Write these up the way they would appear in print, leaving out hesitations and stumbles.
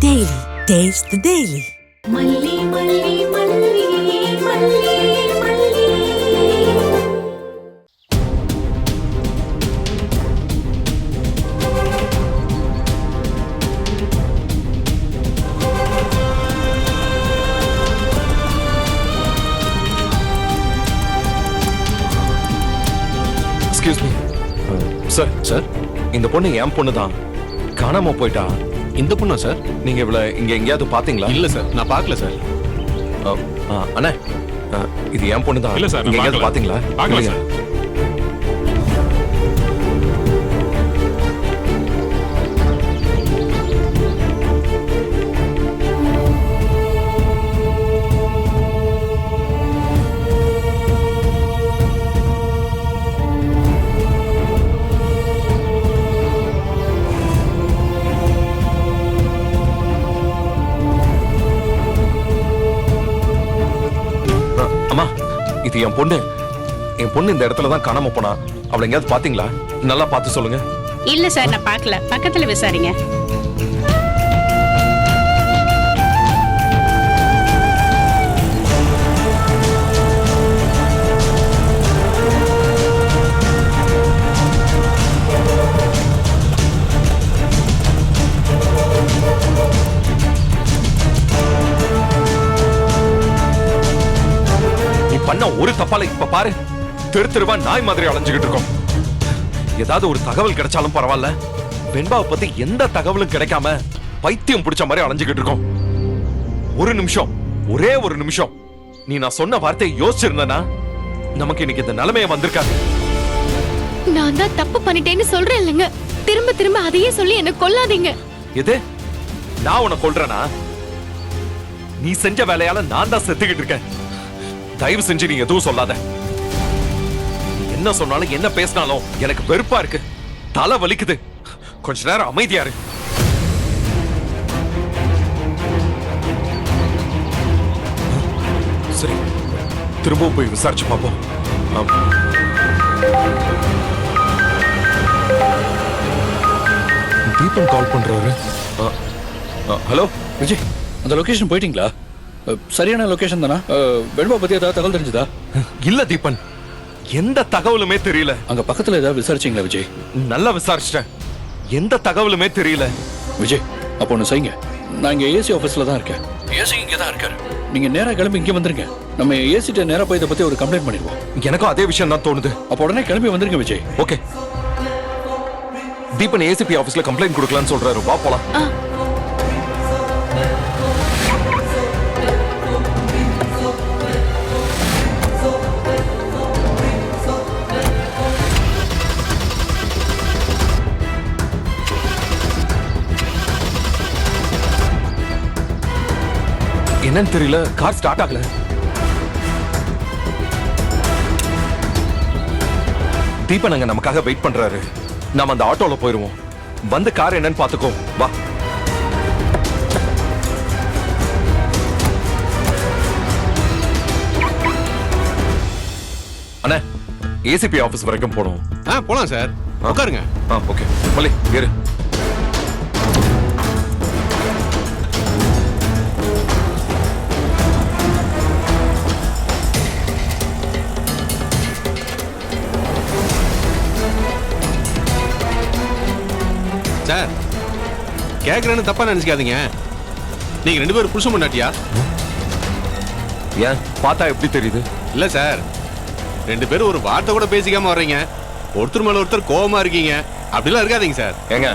Daily. Taste the Daily. மல்லி மல்லி மல்லி மல்லி மல்லி. Excuse me sir. சார், இந்த பொண்ணு என் பொண்ணு தான், காணாம போயிட்டா. இந்த பொண்ணா சார்? நீங்க இவள இங்க எங்கேயாவது பாத்தீங்களா? இல்ல சார், நான் பார்க்கல சார். அண்ணா, இது என் பொண்ணு தான். இல்ல சார், நீங்க நான் எங்கேயாவது பார்க்கல. பாத்தீங்களா? பார்க்கல இல்லையா? சார். அம்மா, இது என் பொண்ணு. என் பொண்ணு இந்த இடத்துல தான் காணாம போனா. அவளை எங்கேயாவது பாத்தீங்களா? நல்லா பார்த்து சொல்லுங்க. இல்ல சார், நான் பார்க்கல. பக்கத்துல விசாரிங்க. நீ பண்ண ஒரு தப்பால இப்ப பாரு, தெரு தெருவா நாய் மாதிரி அலைஞ்சுகிட்டு இருக்கோம். ஏதாவது ஒரு தகவல் கிடைச்சாலும் பரவாயில்ல, வெண்பாவை பத்தி எந்த தகவலும் கிடைக்காம பைத்தியம் பிடிச்ச மாதிரி அலைஞ்சுகிட்டு இருக்கோம். ஒரு நிமிஷம், ஒரே ஒரு நிமிஷம் நீ நான் சொன்ன வார்த்தையை யோசிச்சிருந்தனா நமக்கு இன்னைக்கு இந்த நிலைமைய வந்திருக்காது. நான் தான் தப்பு பண்ணிட்டேன்னு சொல்றேன் இல்லைங்க. திரும்ப திரும்ப அதையே சொல்லி என்ன கொல்லாதீங்க. எது? நான் உன்னை கொல்றேனா? நீ செஞ்ச வேலையால நான் தான் செத்துக்கிட்டு இருக்கேன். தயவு செஞ்சு நீ எதுவும் சொல்லாத. என்ன சொன்னாலும் என்ன பேசினாலும் எனக்கு வெறுப்பா இருக்கு, தலை வலிக்குது. கொஞ்ச நேரம் அமைதியா இரு. சரி, திரும்பவும் போய் விசாரிச்சு பார்ப்போம். தீபன் கால் பண்றாரு. ஹலோ விஜய், அந்த லொகேஷன் போயிட்டீங்களா? சரியான லொகேஷன் தானா? வெண்பா பத்தி ஏதாவது தகவல் தெரிஞ்சதா? இல்ல தீபன், எந்த தகவலுமே தெரியல. அங்க பக்கத்துல ஏதாவது விசாரிச்சீங்களா விஜய்? நல்லா விசாரிச்சிட்டேன், எந்த தகவலுமே தெரியல. விஜய், அப்போ ஒன்று செய்யுங்க. நான் இங்க ஏசி ஆஃபீஸ்ல தான் இருக்கேன். ஏசி இங்கே தான் இருக்காரு. நீங்க நேரா கிளம்பி இங்கே வந்துருங்க. நம்ம ஏசிட்ட நேரா போய் இதை பத்தி ஒரு கம்ப்ளைண்ட் பண்ணிடுவோம். எனக்கும் அதே விஷயம் தான் தோணுது. அப்போ உடனே கிளம்பி வந்துருங்க விஜய். ஓகே. தீபன் ஏசிபி ஆபீஸ்ல கம்ப்ளைண்ட் கொடுக்கலாம்னு சொல்றாரு. வா போலாம். என்னன்னு தெரியல, கார் ஸ்டார்ட் ஆகல. தீபன் அங்க நமக்காக வெயிட் பண்றாரு. நாம அந்த ஆட்டோல போயிருவோம். வந்து கார் என்னன்னு பாத்துக்கோ. வா. அண்ணா, ஏசிபி ஆபீஸ் வரைக்கும் போனோம். போலாம் சார், உட்காருங்க. ஓகே, மல்லி ஏறு. சார், கேக்குறேன்னு தப்பா நினைச்சுக்காதீங்க. நீங்க ரெண்டு பேரும் புருஷன் பொண்டாட்டியா? ஏன் பார்த்தா எப்படி தெரியுது? இல்ல சார், ரெண்டு பேரும் ஒரு வார்த்தை கூட பேசிக்காம வர்றீங்க. ஒருத்தர் மேல ஒருத்தர் கோவமா இருக்கீங்க. அப்படிலாம் இருக்காதீங்க சார். ஏங்க,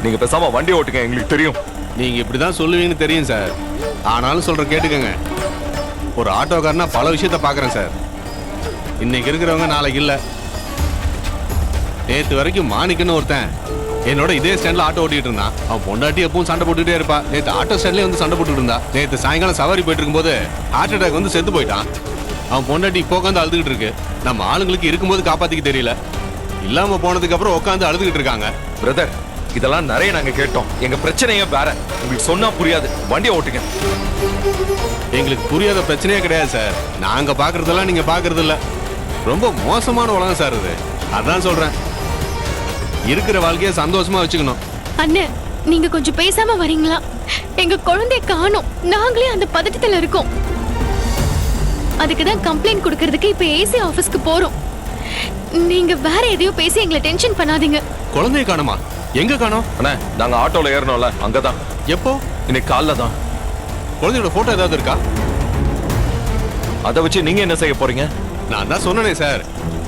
நீங்க பேசாம வண்டி ஓட்டுங்க, எங்களுக்கு தெரியும். நீங்க இப்படிதான் சொல்லுவீங்கன்னு தெரியும் சார். ஆனாலும் சொல்ற கேட்டுக்கங்க. ஒரு ஆட்டோக்காரனா பல விஷயத்த பாக்குறேன் சார். இன்னைக்கு இருக்கிறவங்க நாளைக்கு இல்ல. நேத்து வரைக்கும் மாணிக்கன்னு ஒருத்தன் என்னோட இதே ஸ்டாண்ட்ல ஆட்டோ ஓட்டிட்டு இருந்தான். அவன் பொண்டாட்டி எப்பவும் சண்டை போட்டுட்டே இருப்பா. நேத்து ஆட்டோ ஸ்டாண்ட்லயே வந்து சண்டை போட்டுட்டு இருந்தா. நேத்து சாயங்காலம் சவாரி போயிட்டு இருக்கும்போது ஹார்ட் அட்டாக் வந்து செத்து போயிட்டான். அவன் பொண்டாட்டி இப்போ உட்காந்து அழுதுகிட்டு இருக்கு. நம்ம ஆளுங்களுக்கு இருக்கும்போது காப்பாத்திக்க தெரியல, இல்லாம போனதுக்கு அப்புறம் உட்காந்து அழுதுகிட்டு இருக்காங்க. பிரதர், இதெல்லாம் நிறைய நாங்க கேட்டோம். எங்க பிரச்சனையே வேற. உங்களுக்கு சொன்னா புரியாது. வண்டியை ஓட்டுங்க. எங்களுக்கு புரியாத பிரச்சனையே கிடையாது சார். நாங்க பாக்குறதெல்லாம் நீங்க பாக்குறது இல்ல. ரொம்ப மோசமான உலகம் சார் இது. அதான் சொல்றேன், இருக்கிற வாழ்க்கைய சந்தோஷமா வச்சுக்கணும். அண்ணே, நீங்க கொஞ்சம் பேசாம வரீங்களா? எங்க குழந்தைய காணோம். நாங்களே அந்த பதட்டத்துல இருக்கோம். அதுக்கு தான் கம்ப்ளைண்ட் கொடுக்கறதுக்கு இப்ப ஏசி ஆபீஸ்க்கு போறோம். நீங்க வேற எதையோ பேசி எங்களை டென்ஷன் பண்ணாதீங்க. குழந்தைய காணுமா? எங்க காணோம்? அண்ணா நாங்க ஆட்டோல ஏறணும்ல அங்கதான். எப்போ? இன்னைக்கு காலைல தான். குழந்தையோட போட்டோ ஏதாவது இருக்கா? அதை வச்சு நீங்க என்ன செய்ய போறீங்க? நான் தான் சொன்னனே சார்,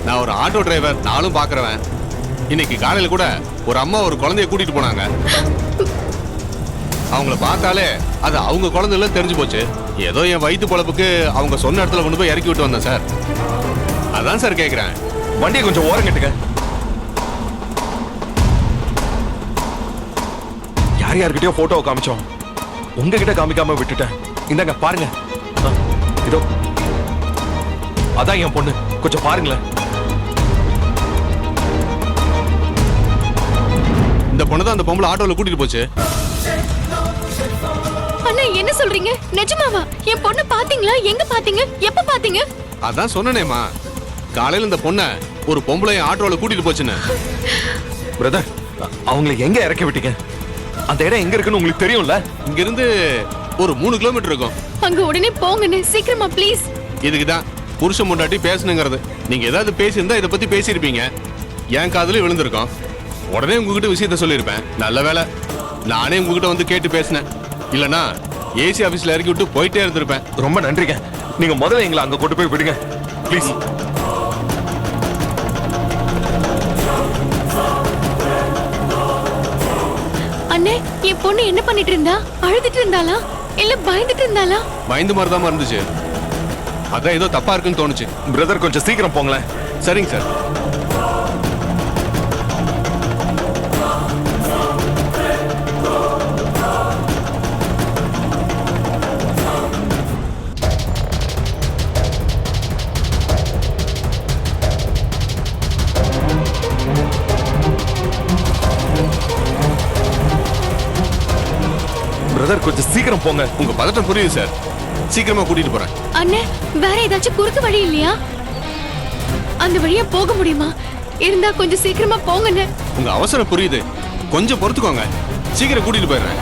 நான் ஒரு ஆட்டோ டிரைவர், நானும் பாக்குறவன். இன்னைக்கு காலையில கூட ஒரு அம்மா ஒரு குழந்தைய கூட்டிட்டு போனாங்க. அவங்கள பார்த்தாலே அது அவங்க குழந்தைல தெரிஞ்சு போச்சு. ஏதோ என் வயிற்று பொழப்புக்கு அவங்க சொன்ன இடத்துல கொண்டு போய் இறக்கி விட்டு வந்தேன் சார். அதான் சார் கேக்குறேன். வண்டியை கொஞ்சம் ஓரம் கட்டுங்க. யார் யார்கிட்டயோ போட்டோ காமிச்சோம், உங்ககிட்ட காமிக்காம விட்டுட்டேன். இந்தாங்க பாருங்க. இதோ அதான் என் பொண்ணு, கொஞ்சம் பாருங்களேன். இந்த பொண்ணு தான் அந்த பொம்பளை ஆட்டோல கூட்டிட்டு போச்சு. அண்ணா என்ன சொல்றீங்க? நிஜமாவா? என் பொண்ணு பாத்தீங்களா? எங்க பாத்தீங்க? எப்ப பாத்தீங்க? அதான் சொன்னனேமா, காலையில இந்த பொண்ணை ஒரு பொம்பளை ஆட்டோல கூட்டிட்டு போச்சுன்னு. பிரதர், அவங்களை எங்க இறக்கி விட்டீங்க? அந்த இடம் எங்க இருக்குன்னு உங்களுக்கு தெரியும்ல? இங்க இருந்து ஒரு 3 கிலோமீட்டர் இருக்கும். அங்க உடனே போங்கண்ணே, சீக்கிரமா ப்ளீஸ். இதுக்குதான் புருஷன் முன்னாடி பேசணுங்கிறது. நீங்க ஏதாவது பேசியிருந்தா இதை பத்தி பேசியிருப்பீங்க. என் காதுல விழுந்திருக்கோம். உடனே உங்ககிட்ட விஷயத்த சொல்லியிருப்பேன். நல்ல வேலை நானே உங்ககிட்ட வந்து கேட்டு பேசினேன். இல்லனா ஏசி ஆபீஸ்ல இறக்கி விட்டு போயிட்டே இருந்திருப்பேன். ரொம்ப நன்றிங்க. நீங்க முதல்ல எங்களை அங்க கொண்டு போய் விடுங்க ப்ளீஸ். அண்ணே, என் பொண்ணு என்ன பண்ணிட்டு இருந்தா? அழுதுட்டு இருந்தாளா இல்ல பயந்துட்டு இருந்தாளா? பயந்து மாதிரிதான் இருந்துச்சு. அதான் ஏதோ தப்பா இருக்குன்னு தோணுச்சு. பிரதர் கொஞ்சம் சீக்கிரம் போங்களேன். சரிங்க சார். பிரதர் கொஞ்சம் சீக்கிரம் போங்க. உங்க பதட்டம் புரியுது சார். சீக்கிரமா கூட்டிட்டு போறேன். அண்ணே, வேற ஏதாச்சும் குறுக்கு வழி இல்லையா? அந்த வழியா போக முடியுமா? இருந்தா கொஞ்சம் சீக்கிரமா போங்கண்ணே. உங்க அவசரம் புரியுது, கொஞ்சம் பொறுத்துக்கோங்க. சீக்கிரம் கூட்டிட்டு போயிடுறேன்.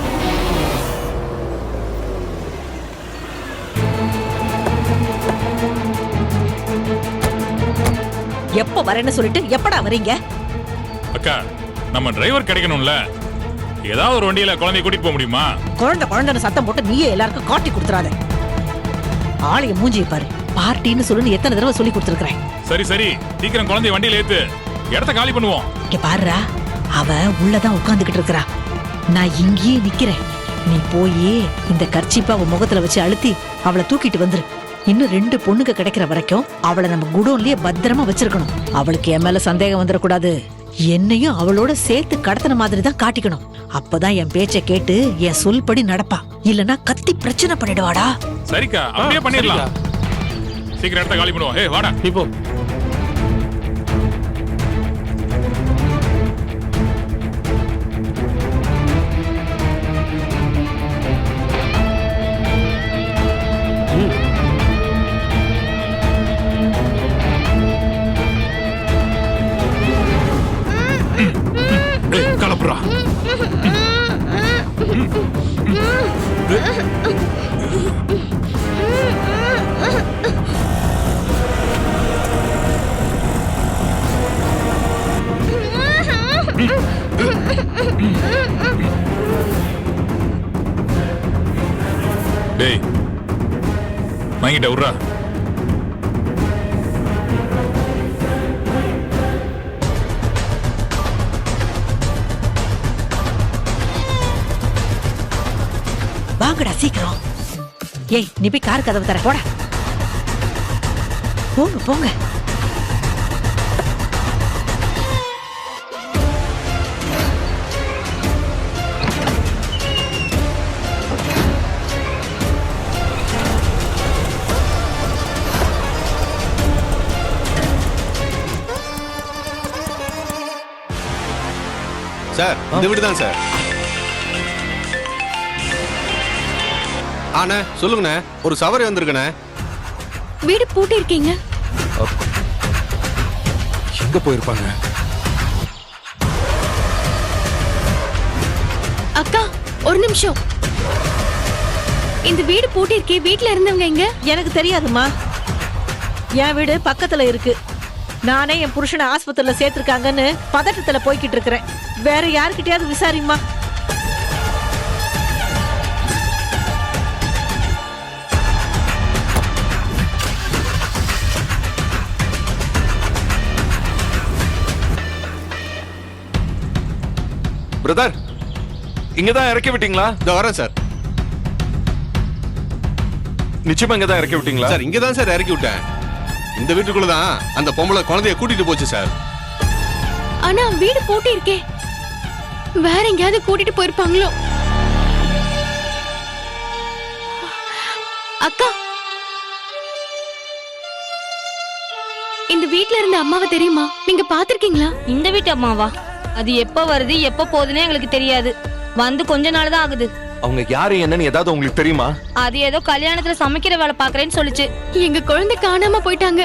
எப்ப வரேன்னு சொல்லிட்டு எப்படா வரீங்க? அக்கா, நம்ம டிரைவர் கிடைக்கணும்ல. ஏதாவது ஒரு வண்டியில குழந்தைய கூட்டிட்டு போக முடியுமா? குழந்தைன்னு சத்தம் போட்டு நீயே எல்லாருக்கும் காட்டி கொடுத்துறாத. ஆளைய மூஞ்சியை பாரு. பார்ட்டின்னு சொல்லுன்னு எத்தனை தடவை சொல்லி கொடுத்துருக்கேன். சரி சரி, சீக்கிரம் குழந்தைய வண்டியில ஏத்து, இடத்த காலி பண்ணுவோம். இங்க பாருடா, அவ உள்ளதான் உட்கார்ந்துகிட்டு இருக்கறா. நான் இங்கேயே நிக்கிறேன். நீ போய் இந்த கர்ச்சீப்பை அவ முகத்துல வச்சு அழுத்தி அவளை தூக்கிட்டு வந்துரு. இன்னும் 2 பொண்ணுங்க கிடைக்கிற வரைக்கும் அவளை நம்ம குடோன்லயே பத்திரமா வச்சிருக்கணும். அவளுக்கு என் மேல சந்தேகம் வந்துடக்கூடாது. என்னையும் அவளோட சேர்த்து கடத்தின மாதிரி தான் காட்டிக்கணும். அப்பதான் என் பேச்சை கேட்டு என் சொல்படி நடப்பா. இல்லனா கத்தி பிரச்சனை பண்ணிடுவாடா. சரிக்கா, அப்படியே பண்ணிடலாம். சீக்கிரம் இடத்த காலி பண்ணுவோம். ஏய் வாடா இப்போ கலப்புறா. டேய், வாங்கிட்ட விட்றா. வாங்கடா சீக்கிரம். ஏய், நீ போய் கார் கதவு தர போடா. போங்க போங்க. சார், இந்த வீடு தான் சார். ஆண்ணே, சொல்லுங்கண்ணே. ஒரு சவாரி வந்திருக்கண்ணே. வீடு பூட்டி இருக்கீங்க. எங்க போயிருப்பாங்க? அக்கா, ஒரு நிமிஷம். இந்த வீடு பூட்டி இருக்கே, வீட்ல இருந்தவங்க எங்க? எனக்கு தெரியாதுமா. என் வீடு பக்கத்துல இருக்கு. நானே என் புருஷனை ஆஸ்பத்திரியில சேர்த்திருக்காங்கன்னு பதட்டத்துல போய்கிட்டு இருக்கிறேன். வேற யாருக்கிட்டயாவது விசாரிம்மா. பிரதர், இங்கதான் இறக்கி விட்டீங்களா? இதோ வரேன் சார். நிச்சயமா இங்கதான் இறக்கி விட்டீங்களா? சார் இங்க தான் சார் இறக்கி விட்டேன். இந்த வீட்டுக்குள்ள தான் அந்த பொம்பளை குழந்தைய கூட்டிட்டு போச்சு சார். ஆனா வீடு பூட்டி இருக்கே, வேற எங்கேயாவது கூட்டிட்டு போயிருப்பாங்களோ? அக்கா, இந்த வீட்ல இருந்த அம்மாவை தெரியுமா? நீங்க பாத்திருக்கீங்களா? இந்த வீட்டு அம்மாவா? அது எப்ப வருது எப்ப போகுதுன்னே எங்களுக்கு தெரியாது. வந்து கொஞ்ச நாள் தான் ஆகுது. அவங்க யாரு என்னன்னு ஏதாவது உங்களுக்கு தெரியுமா? அது ஏதோ கல்யாணத்துல சமைக்கிற வேலை பாக்குறேன்னு சொல்லுச்சு. எங்க குழந்தை காணாம போயிட்டாங்க.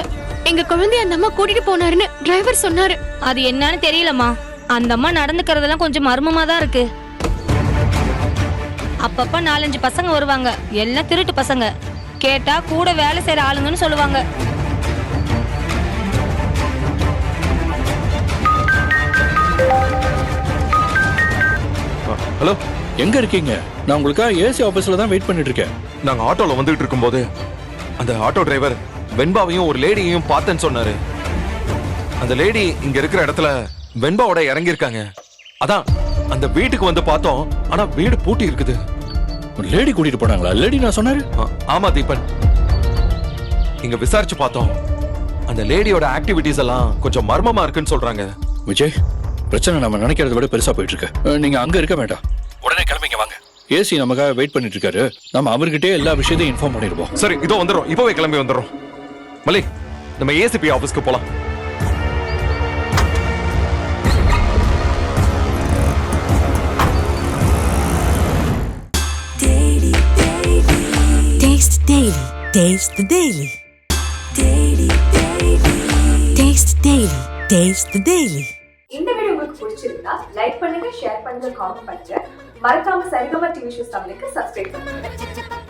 எங்க குழந்தைய அந்த அம்மா கூட்டிட்டு போனாருன்னு டிரைவர் சொன்னாரு. அது என்னன்னு தெரியலம்மா. அந்த அம்மா நடந்துக்கிறதெல்லாம் கொஞ்சம் மர்மமா தான் இருக்கு. அப்பப்ப 4-5 பசங்க வருவாங்க, எல்லாம் திருட்டு பசங்க. கேட்டா கூட வேலை செய்யற ஆளுங்கன்னு சொல்லுவாங்க. ஹலோ, எங்க இருக்கீங்க? நான் உங்களுக்காக ஏசி ஆபீஸ்ல தான் வெயிட் பண்ணிட்டு இருக்கேன். நாங்க ஆட்டோல வந்துட்டு இருக்கும்போது அந்த ஆட்டோ டிரைவர் வெண்பாவையும் ஒரு லேடியையும் பார்த்தேன்னு சொன்னாரு. அந்த லேடி இங்க இருக்கிற இடத்துல வெண்பாவோட இறங்கி இருக்காங்க. அதான் அந்த வீட்டுக்கு வந்து பார்த்தோம். ஆனா வீடு பூட்டி இருக்குது. ஒரு லேடி கூட்டிட்டு போனாங்களா? லேடி நான் சொன்னாரு. ஆமா தீபன், இங்க விசாரிச்சு பார்த்தோம். அந்த லேடியோட ஆக்டிவிட்டிஸ் எல்லாம் கொஞ்சம் மர்மமா இருக்குன்னு சொல்றாங்க. விஜய், பிரச்சனை நம்ம நினைக்கிறத விட பெருசா போயிட்டு இருக்கு. நீங்க அங்க இருக்க வேண்டாம், உடனே கிளம்பிங்க வாங்க. ஏசி நமக்காக வெயிட் பண்ணிட்டு இருக்காரு. நம்ம அவர்கிட்டயே எல்லா விஷயத்தையும் இன்ஃபார்ம் பண்ணிருப்போம். சரி, இதோ வந்துடும். இப்பவே கிளம்பி வந்துடும். மல்லி, நம்ம ஏசிபி ஆபீஸ்க்கு போலாம். Taste Daily. Taste the Daily. Taste Daily. Taste the Daily. இந்த வீடியோ உங்களுக்கு பிடிச்சிருந்தா லைக் பண்ணுங்க, ஷேர் பண்ணுங்க, காமெண்ட் பண்ணுங்க. மறக்காம சரிகமா டிவி ஷோஸ் தமிழுக்கு சப்ஸ்கிரைப் பண்ணுங்க.